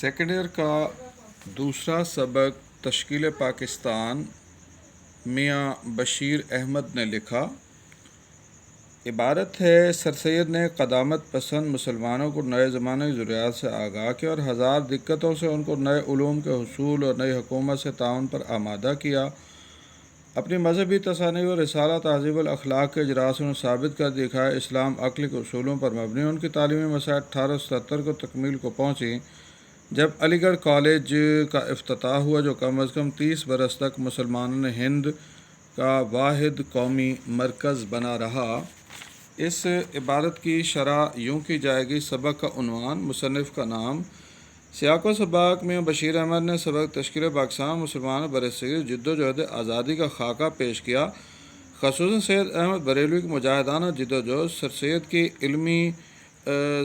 Second year کا دوسرا سبق تشکیل پاکستان میاں بشیر احمد نے لکھا۔ عبارت ہے: سر سید نے قدامت پسند مسلمانوں کو نئے زمانے کی ضروریات سے آگاہ کیا اور ہزار دقتوں سے ان کو نئے علوم کے حصول اور نئی حکومت سے تعاون پر آمادہ کیا۔ اپنی مذہبی تصانیف اور رسالہ تہذیب الاخلاق کے اجرا سے انہوں نے ثابت کر دکھایا اسلام عقل کے اصولوں پر مبنی۔ ان کی تعلیمی مسائل 1877 کو تکمیل کو پہنچی جب علی گڑھ کالج کا افتتاح ہوا، جو کم از کم 30 برس تک مسلمانوں نے ہند کا واحد قومی مرکز بنا رہا۔ اس عبارت کی شرح یوں کی جائے گی: سبق کا عنوان، مصنف کا نام۔ سیاق و سباق میں بشیر احمد نے سبق تشکیل پاکستان مسلمانوں برصغیر جدوجہد آزادی کا خاکہ پیش کیا، خصوصاً سید احمد بریلوی کی مجاہدانہ جدوجہد، سر سید کی علمی،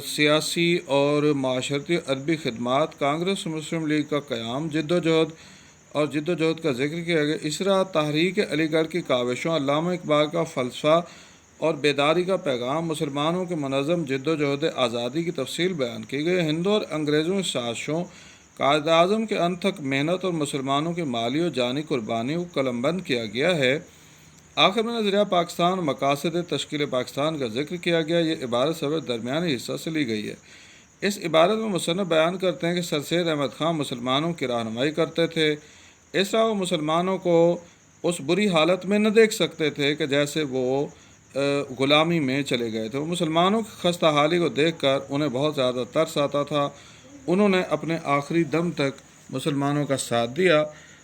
سیاسی اور معاشرتی ادبی خدمات، کانگریس مسلم لیگ کا قیام، جدوجہد کا ذکر کیا گیا۔ اس طرح تحریک علی گڑھ کی کاوشوں، علامہ اقبال کا فلسفہ اور بیداری کا پیغام، مسلمانوں کے منظم جدوجہد آزادی کی تفصیل بیان کی گئی۔ ہندوں اور انگریزوں کی سازشوں، قائد اعظم کے انت تک محنت اور مسلمانوں کی مالی اور جانی قربانی کو قلم بند کیا گیا ہے۔ آخر میں نظریہ پاکستان اور مقاصد تشکیل پاکستان کا ذکر کیا گیا۔ یہ عبارت سبق درمیانی حصہ سے لی گئی ہے۔ اس عبارت میں مصنف بیان کرتے ہیں کہ سر سید احمد خان مسلمانوں کی رہنمائی کرتے تھے، اس طرح وہ مسلمانوں کو اس بری حالت میں نہ دیکھ سکتے تھے کہ جیسے وہ غلامی میں چلے گئے تھے۔ وہ مسلمانوں کی خستہ حالی کو دیکھ کر انہیں بہت زیادہ ترس آتا تھا۔ انہوں نے اپنے آخری دم تک مسلمانوں کا ساتھ دیا۔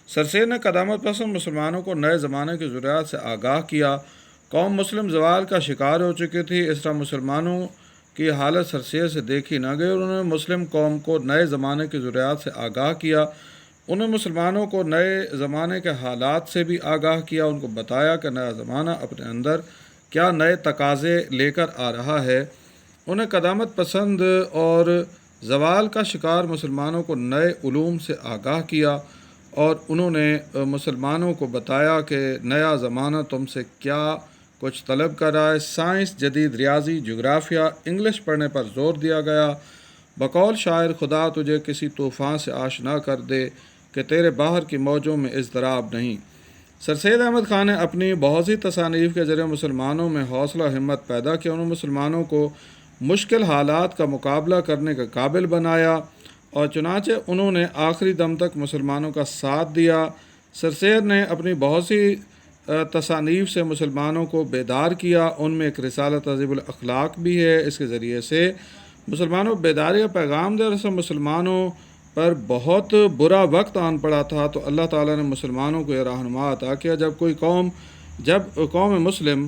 سر سید نے قدامت پسند مسلمانوں کو نئے زمانے کی ضروریات سے آگاہ کیا۔ قوم مسلم زوال کا شکار ہو چکی تھی، اس طرح مسلمانوں کی حالت سر سید سے دیکھی نہ گئی اور انہوں نے مسلم قوم کو نئے زمانے کی ضروریات سے آگاہ کیا۔ انہوں نے مسلمانوں کو نئے زمانے کے حالات سے بھی آگاہ کیا، ان کو بتایا کہ نیا زمانہ اپنے اندر کیا نئے تقاضے لے کر آ رہا ہے۔ انہیں قدامت پسند اور زوال کا شکار مسلمانوں کو نئے علوم سے آگاہ کیا اور انہوں نے مسلمانوں کو بتایا کہ نیا زمانہ تم سے کیا کچھ طلب کر رہا ہے۔ سائنس، جدید ریاضی، جغرافیہ، انگلش پڑھنے پر زور دیا گیا۔ بقول شاعر، خدا تجھے کسی طوفان سے آشنا کر دے کہ تیرے بحر کی موجوں میں اضطراب نہیں۔ سر سید احمد خان نے اپنی بہت سی تصانیف کے ذریعے مسلمانوں میں حوصلہ و ہمت پیدا کیا، انہوں نے مسلمانوں کو مشکل حالات کا مقابلہ کرنے کے قابل بنایا اور چنانچہ انہوں نے آخری دم تک مسلمانوں کا ساتھ دیا۔ سر سید نے اپنی بہت سی تصانیف سے مسلمانوں کو بیدار کیا، ان میں ایک رسالہ تہذیب الاخلاق بھی ہے۔ اس کے ذریعے سے مسلمانوں کو بیداری کا پیغام دیا۔ دراصل مسلمانوں پر بہت برا وقت آن پڑا تھا تو اللہ تعالیٰ نے مسلمانوں کو یہ رہنما عطا کیا، جب قوم مسلم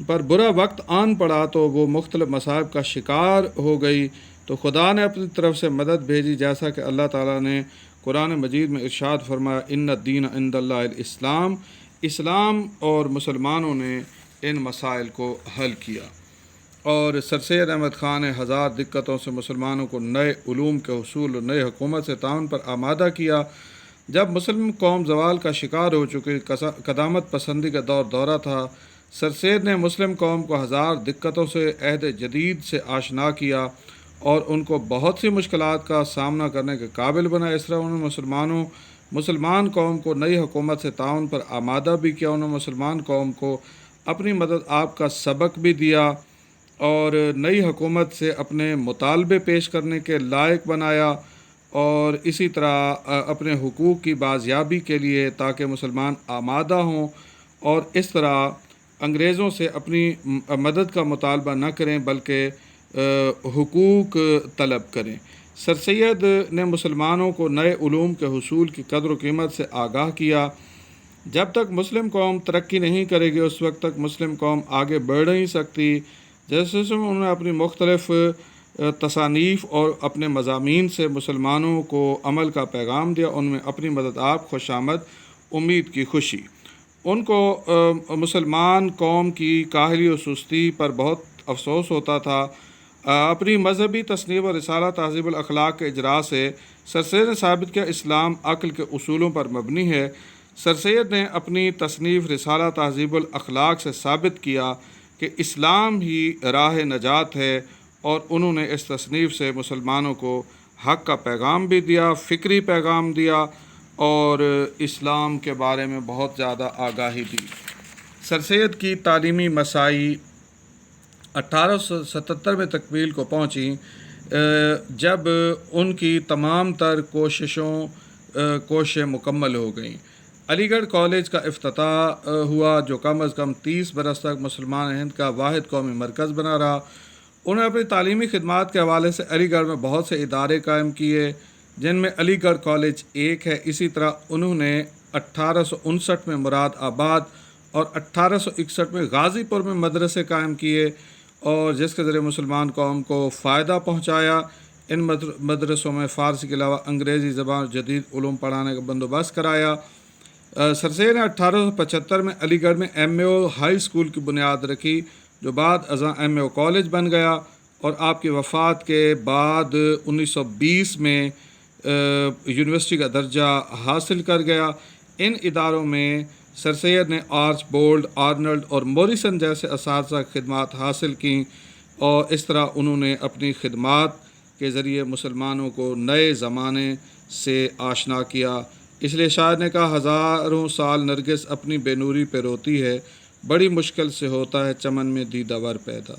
پر برا وقت آن پڑا تو وہ مختلف مصائب کا شکار ہو گئی تو خدا نے اپنی طرف سے مدد بھیجی، جیسا کہ اللہ تعالیٰ نے قرآن مجید میں ارشاد فرمایا، ان الدین عند اللہ الاسلام، اسلام اور مسلمانوں نے ان مسائل کو حل کیا۔ اور سر سید احمد خان نے ہزار دقتوں سے مسلمانوں کو نئے علوم کے حصول اور نئی حکومت سے تعاون پر آمادہ کیا۔ جب مسلم قوم زوال کا شکار ہو چکی، قدامت پسندی کا دورہ تھا، سر سید نے مسلم قوم کو ہزار دقتوں سے عہد جدید سے آشنا کیا اور ان کو بہت سی مشکلات کا سامنا کرنے کے قابل بنا۔ اس طرح انہوں نے مسلمان قوم کو نئی حکومت سے تعاون پر آمادہ بھی کیا۔ انہوں نے مسلمان قوم کو اپنی مدد آپ کا سبق بھی دیا اور نئی حکومت سے اپنے مطالبے پیش کرنے کے لائق بنایا اور اسی طرح اپنے حقوق کی بازیابی کے لیے تاکہ مسلمان آمادہ ہوں اور اس طرح انگریزوں سے اپنی مدد کا مطالبہ نہ کریں بلکہ حقوق طلب کریں۔ سر سید نے مسلمانوں کو نئے علوم کے حصول کی قدر و قیمت سے آگاہ کیا۔ جب تک مسلم قوم ترقی نہیں کرے گی اس وقت تک مسلم قوم آگے بڑھ نہیں سکتی۔ جیسے انہوں نے اپنی مختلف تصانیف اور اپنے مضامین سے مسلمانوں کو عمل کا پیغام دیا، ان میں اپنی مدد آپ، خوش آمد، امید کی خوشی۔ ان کو مسلمان قوم کی کاہلی و سستی پر بہت افسوس ہوتا تھا۔ اپنی مذہبی تصنیف اور رسالہ تہذیب الاخلاق کے اجرا سے سر سید نے ثابت کیا اسلام عقل کے اصولوں پر مبنی ہے۔ سر سید نے اپنی تصنیف رسالہ تہذیب الاخلاق سے ثابت کیا کہ اسلام ہی راہ نجات ہے اور انہوں نے اس تصنیف سے مسلمانوں کو حق کا پیغام بھی دیا، فکری پیغام دیا اور اسلام کے بارے میں بہت زیادہ آگاہی دی۔ سر سید کی تعلیمی مساعی 1877 میں تکمیل کو پہنچی، جب ان کی تمام تر کوششیں مکمل ہو گئیں۔ علی گڑھ کالج کا افتتاح ہوا، جو کم از کم 30 برس تک مسلمان ہند کا واحد قومی مرکز بنا رہا۔ انہوں نے اپنی تعلیمی خدمات کے حوالے سے علی گڑھ میں بہت سے ادارے قائم کیے، جن میں علی گڑھ کالج ایک ہے۔ اسی طرح انہوں نے 1859 میں مراد آباد اور 1861 میں غازی پور میں مدرسے قائم کیے، اور جس کے ذریعے مسلمان قوم کو فائدہ پہنچایا۔ ان مدرسوں میں فارسی کے علاوہ انگریزی زبان اور جدید علوم پڑھانے کا بندوبست کرایا۔ سر سید نے 1875 میں علی گڑھ میں ایم اے او ہائی اسکول کی بنیاد رکھی، جو بعد ازاں ایم اے او کالج بن گیا، اور آپ کی وفات کے بعد 1920 میں یونیورسٹی کا درجہ حاصل کر گیا۔ ان اداروں میں سر سید نے آرچ بولڈ، آرنلڈ اور موریسن جیسے اساتذہ خدمات حاصل کیں، اور اس طرح انہوں نے اپنی خدمات کے ذریعے مسلمانوں کو نئے زمانے سے آشنا کیا۔ اس لیے شاعر نے کہا، ہزاروں سال نرگس اپنی بے نوری پہ روتی ہے، بڑی مشکل سے ہوتا ہے چمن میں دیدہ ور پیدا۔